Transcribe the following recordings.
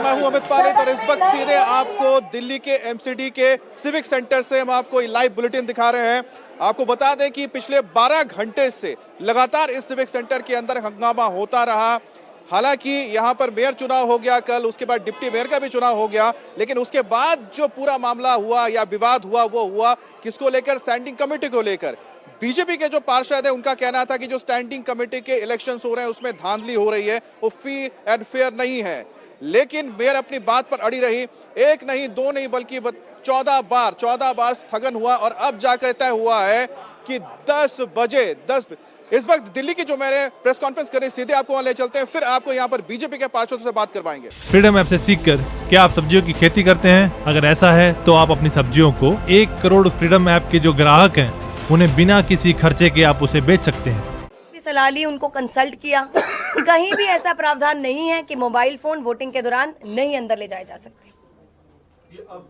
मैं हूं अमित पालित और इस वक्त सीधे आपको दिल्ली के एमसीडी के सिविक सेंटर से हम आपको लाइव बुलेटिन दिखा रहे हैं। आपको बता दें कि पिछले 12 घंटे से लगातार इस सिविक सेंटर के अंदर हंगामा होता रहा। हालांकि यहां पर मेयर चुनाव हो गया कल, उसके बाद डिप्टी मेयर का भी चुनाव हो गया, लेकिन उसके बाद जो पूरा मामला हुआ या विवाद हुआ वो हुआ किसको लेकर? स्टैंडिंग कमेटी को लेकर। बीजेपी के जो पार्षद है उनका कहना था कि जो स्टैंडिंग कमेटी के इलेक्शंस हो रहे हैं उसमें धांधली हो रही है, वो फ्री एंड फेयर नहीं है। लेकिन मेयर अपनी बात पर अड़ी रही। एक नहीं, दो नहीं, बल्कि 14 बार स्थगन हुआ और अब जाकर तय हुआ है कि 10 बजे इस वक्त दिल्ली की जो मेरे प्रेस कॉन्फ्रेंस करें, सीधे आपको वहां ले चलते हैं, फिर आपको यहां पर बीजेपी के पार्षदों से बात करवाएंगे। फ्रीडम ऐप से सीखकर क्या आप सब्जियों की खेती करते हैं? अगर ऐसा है तो आप अपनी सब्जियों को 1 करोड़ फ्रीडम ऐप के जो ग्राहक हैं उन्हें बिना किसी खर्चे के आप उसे बेच सकते हैं। सलाह ली, उनको कंसल्ट किया, कहीं भी ऐसा प्रावधान नहीं है कि मोबाइल फोन वोटिंग के दौरान नहीं अंदर ले जाए जा सकते। अब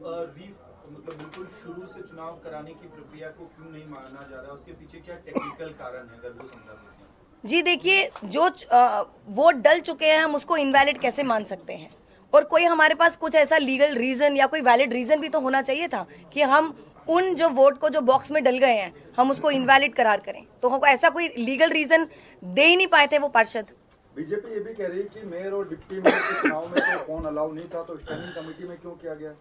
मतलब बिल्कुल शुरू से चुनाव कराने की प्रक्रिया को क्यों नहीं माना जा रहा है? उसके पीछे क्या टेक्निकल कारण है, अगर वो समझा दें? जी देखिए, जो वोट डल चुके हैं हम उसको इनवैलिड कैसे मान सकते हैं? और कोई हमारे पास कुछ ऐसा लीगल रीजन या कोई वैलिड रीजन भी तो होना चाहिए था कि हम उन जो वोट को जो बॉक्स में डल गए हैं हम उसको इनवैलिड करार करें। तो ऐसा कोई लीगल रीजन दे ही नहीं पाए थे वो पार्षद। बीजेपी ये भी कह रही है कि मेयर और डिप्टी मेयर के चुनाव में तो फोन अलाउ नहीं था, तो स्टैंडिंग कमेटी में क्यों किया गया?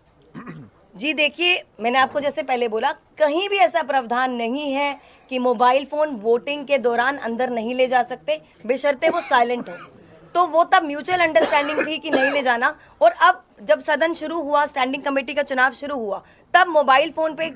जी देखिए, मैंने आपको जैसे पहले बोला, कहीं भी ऐसा प्रावधान नहीं है कि मोबाइल फोन वोटिंग के दौरान अंदर नहीं ले जा सकते, बेशर्ते वो साइलेंट हो। तो वो तब म्यूचुअल अंडरस्टैंडिंग थी कि नहीं ले जाना। और अब जब सदन शुरू हुआ, स्टैंडिंग कमेटी का चुनाव शुरू हुआ, तब मोबाइल फोन पे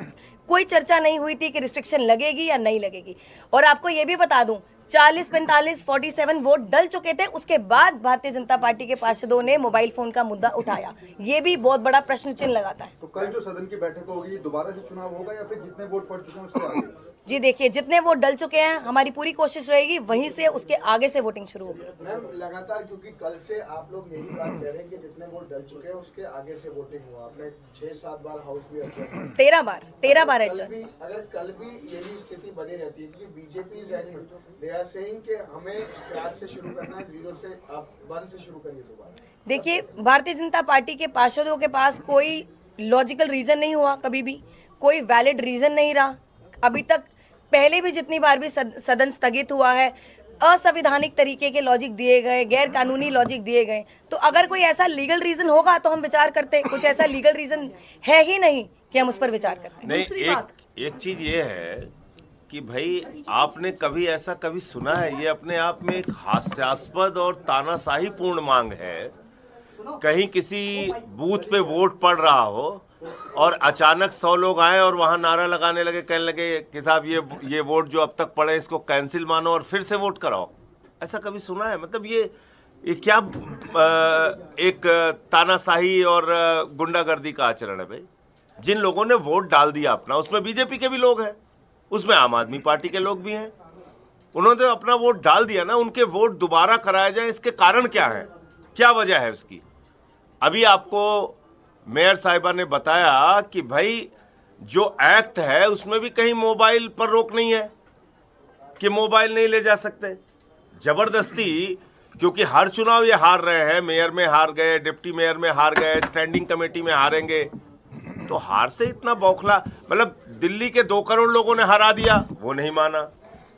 कोई चर्चा नहीं हुई थी कि रिस्ट्रिक्शन लगेगी या नहीं लगेगी। और आपको ये भी बता दूं, 40, 45, 47 वोट डल चुके थे, उसके बाद भारतीय जनता पार्टी के पार्षदों ने मोबाइल फोन का मुद्दा उठाया। ये भी बहुत बड़ा प्रश्न चिन्ह लगाता है। तो कल जो सदन की बैठक होगी, दोबारा से चुनाव होगा या फिर जितने वोट पड़ चुके हैं उससे आगे? जी देखिए, जितने वोट डल चुके हैं हमारी पूरी कोशिश रहेगी वहीं से उसके आगे से वोटिंग शुरू होगी। मैम, लगातार क्योंकि कल से आप लोग यही बात कह रहे हैं कि जितने वोट डल चुके हैं उसके आगे से वोटिंग हुआ। आपने 6-7 बार हाउस भी अच्छा 13 बार अगर कल भी यही स्थिति बनी रहती है, क्योंकि बीजेपी दे आर सेइंग कि हमें स्क्रैच से शुरू करना है, 0 से आप 1 से शुरू करिए दोबारा। देखिए, भारतीय जनता पार्टी के पार्षदों के पास कोई लॉजिकल रीजन नहीं हुआ, कभी भी कोई वैलिड रीजन नहीं रहा अभी तक। पहले भी जितनी बार भी सदन स्थगित हुआ है, असंवैधानिक तरीके के लॉजिक दिए गए, गैर कानूनी लॉजिक दिए गए। तो अगर कोई ऐसा लीगल रीजन होगा तो हम विचार करते, कुछ ऐसा लीगल रीजन है ही नहीं कि हम उस पर विचार करते। नहीं, एक चीज ये है कि भाई आपने कभी ऐसा कभी सुना है? ये अपने आप में एक हास्यास्पद और तानाशाही पूर्ण मांग है। कहीं किसी बूथ पे वोट पड़ रहा हो और अचानक 100 लोग आए और वहां नारा लगाने लगे, कहने लगे कि साहब ये वोट जो अब तक पड़े इसको कैंसिल मानो और फिर से वोट कराओ। ऐसा कभी सुना है? मतलब ये क्या एक तानाशाही और गुंडागर्दी का आचरण है भाई? जिन लोगों ने वोट डाल दिया अपना, उसमें बीजेपी के भी लोग हैं, उसमें आम आदमी पार्टी के लोग भी हैं, उन्होंने तो अपना वोट डाल दिया ना, उनके वोट दोबारा कराया जाए, इसके कारण क्या है, क्या वजह है उसकी? अभी आपको मेयर साहिबा ने बताया कि भाई जो एक्ट है उसमें भी कहीं मोबाइल पर रोक नहीं है कि मोबाइल नहीं ले जा सकते। जबरदस्ती, क्योंकि हर चुनाव ये हार रहे हैं, मेयर में हार गए, डिप्टी मेयर में हार गए, स्टैंडिंग कमेटी में हारेंगे, तो हार से इतना बौखला, मतलब दिल्ली के 2 करोड़ लोगों ने हरा दिया, वो नहीं माना।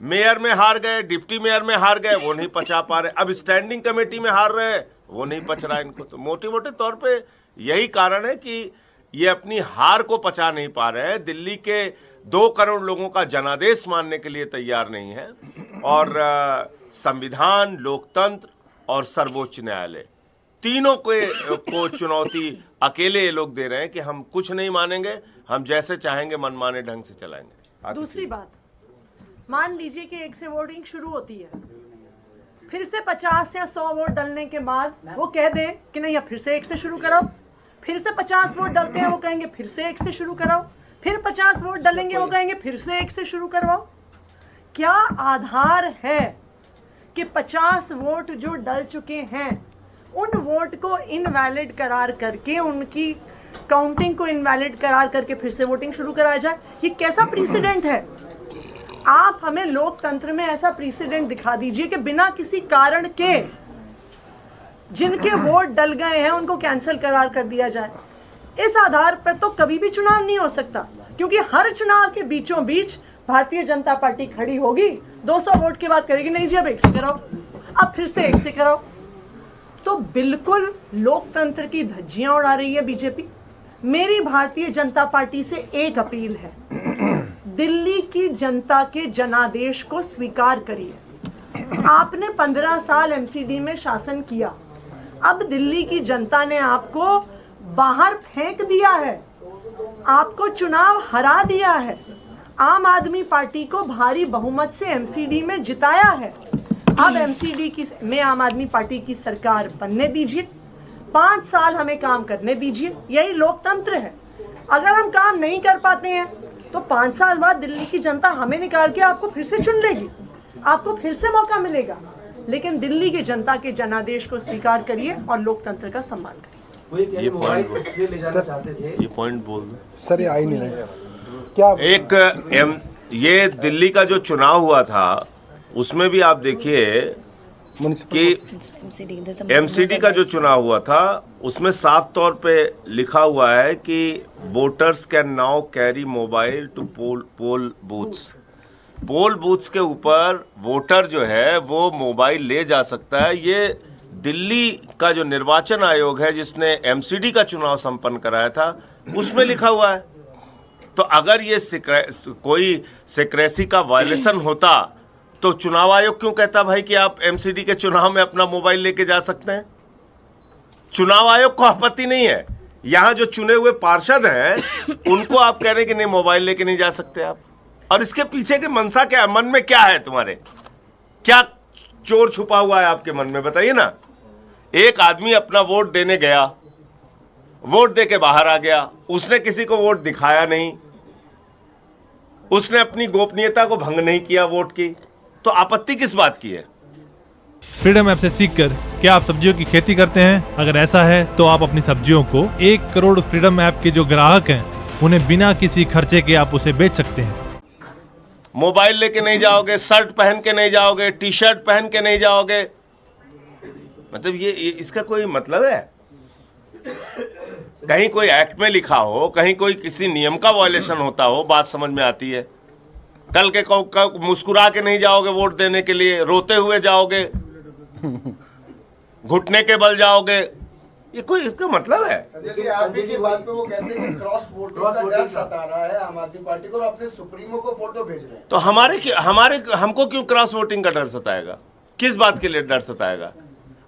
मेयर में हार गए, डिप्टी मेयर में हार गए, वो नहीं पचा पा रहे। अब स्टैंडिंग कमेटी में हार रहे हैं, वो नहीं पच रहा इनको। तो मोटे तौर पे यही कारण है कि ये अपनी हार को पचा नहीं पा रहे हैं। दिल्ली के 2 करोड़ लोगों का जनादेश मानने के लिए तैयार नहीं है। और संविधान, लोकतंत्र और सर्वोच्च न्यायालय, तीनों को चुनौती अकेले ये लोग दे रहे हैं कि हम कुछ नहीं मानेंगे, हम जैसे चाहेंगे मनमाने ढंग से चलाएंगे। दूसरी बात, मान लीजिए कि 1 से वोटिंग शुरू होती है, फिर से 50 या 100 वोट डलने के बाद वो कह दे कि नहीं अब फिर से 1 से शुरू कराओ, फिर से 50 वोट डलते हैं, वो कहेंगे फिर से 1 से शुरू कराओ, फिर 50 वोट डलेंगे, वो कहेंगे फिर से 1 से शुरू करवाओ। क्या आधार है कि 50 वोट जो डल चुके हैं उन वोट को इनवैलिड करार करके, उनकी काउंटिंग को इनवैलिड करार करके फिर से वोटिंग शुरू कराया जाए? ये कैसा प्रेसिडेंट है? आप हमें लोकतंत्र में ऐसा प्रेसिडेंट दिखा दीजिए कि बिना किसी कारण के जिनके वोट डल गए हैं उनको कैंसिल करार कर दिया जाए। इस आधार पर तो कभी भी चुनाव नहीं हो सकता, क्योंकि हर चुनाव के बीचों बीच भारतीय जनता पार्टी खड़ी होगी, 200 वोट के बाद करेगी नहीं जी अब 1 से कराओ, अब फिर से 1 से कराओ। तो बिल्कुल लोकतंत्र की धज्जियां उड़ा रही है बीजेपी। मेरी भारतीय जनता पार्टी से एक अपील है, दिल्ली की जनता के जनादेश को स्वीकार करिए। आपने 15 साल एमसीडी में शासन किया, अब दिल्ली की जनता ने आपको बाहर फेंक दिया है, आपको चुनाव हरा दिया है, आम आदमी पार्टी को भारी बहुमत से एमसीडी में जिताया है। अब एमसीडी में आम आदमी पार्टी की सरकार बनने दीजिए, 5 साल हमें काम करने दीजिए, यही लोकतंत्र है। अगर हम काम नहीं कर पाते हैं तो 5 साल बाद दिल्ली की जनता हमें निकाल के आपको फिर से चुन लेगी, आपको फिर से मौका मिलेगा। लेकिन दिल्ली की जनता के जनादेश को स्वीकार करिए और लोकतंत्र का सम्मान करिए। ये पॉइंट बोल दो सर, ये आ ही नहीं रहा क्या? ये दिल्ली का जो चुनाव हुआ था उसमें भी आप देखिए कि एमसीडी का जो चुनाव हुआ था उसमें साफ तौर पे लिखा हुआ है कि voters can now carry mobile to poll booths. Poll booths के ऊपर वोटर जो है वो मोबाइल ले जा सकता है। ये दिल्ली का जो निर्वाचन आयोग है जिसने एमसीडी का चुनाव संपन्न कराया था उसमें लिखा हुआ है। तो अगर ये कोई सिक्रेसी का वायलेशन होता तो चुनाव आयोग क्यों कहता भाई कि आप एमसीडी के चुनाव में अपना मोबाइल लेके जा सकते हैं? चुनाव आयोग को आपत्ति नहीं है, यहां जो चुने हुए पार्षद हैं उनको आप कह रहे हैं कि नहीं मोबाइल लेके नहीं जा सकते आप। और इसके पीछे के मनसा क्या है, मन में क्या है, तुम्हारे क्या चोर छुपा हुआ है आपके मन में, बताइए ना। एक आदमी अपना वोट देने गया, वोट दे के बाहर आ गया, उसने किसी को वोट दिखाया नहीं, उसने अपनी गोपनीयता को भंग नहीं किया वोट की, तो आपत्ति किस बात की है? फ्रीडम ऐप से सीखकर क्या आप सब्जियों की खेती करते हैं? अगर ऐसा है तो आप अपनी सब्जियों को 1 करोड़ फ्रीडम ऐप के जो ग्राहक हैं उन्हें बिना किसी खर्चे के आप उसे बेच सकते हैं। मोबाइल लेके नहीं जाओगे, शर्ट पहन के नहीं जाओगे, टी शर्ट पहन के नहीं जाओगे, मतलब ये इसका कोई मतलब है? कहीं कोई एक्ट में लिखा हो, कहीं कोई किसी नियम का वायलेशन होता हो, बात समझ में आती है। कल के मुस्कुरा के नहीं जाओगे वोट देने के लिए, रोते हुए जाओगे, घुटने के बल जाओगे, ये कोई इसका मतलब है? आगे की बात पे वो कहते हैं कि क्रॉस वोटिंग का डर सता रहा है आम आदमी पार्टी को और अपने सुप्रीमो को फोटो भेज रहे हैं। तो हमको क्यों क्रॉस वोटिंग का डर सताएगा? किस बात के लिए डर सताएगा?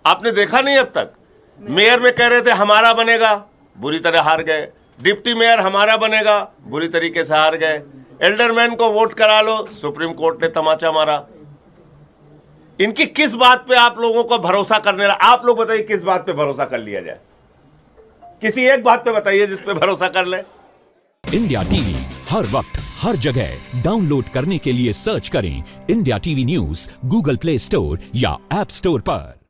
आपने देखा नहीं अब तक? मेयर में कह रहे थे हमारा बनेगा, बुरी तरह हार गए। डिप्टी मेयर हमारा बनेगा, बुरी तरीके से हार गए। एल्डरमैन को वोट करा लो, सुप्रीम कोर्ट ने तमाचा मारा। इनकी किस बात पे आप लोगों को भरोसा करने लगा? आप लोग बताइए किस बात पे भरोसा कर लिया जाए? किसी एक बात पे बताइए जिस पे भरोसा कर ले। इंडिया टीवी हर वक्त हर जगह डाउनलोड करने के लिए सर्च करें India TV news Google play store या ऐप स्टोर पर।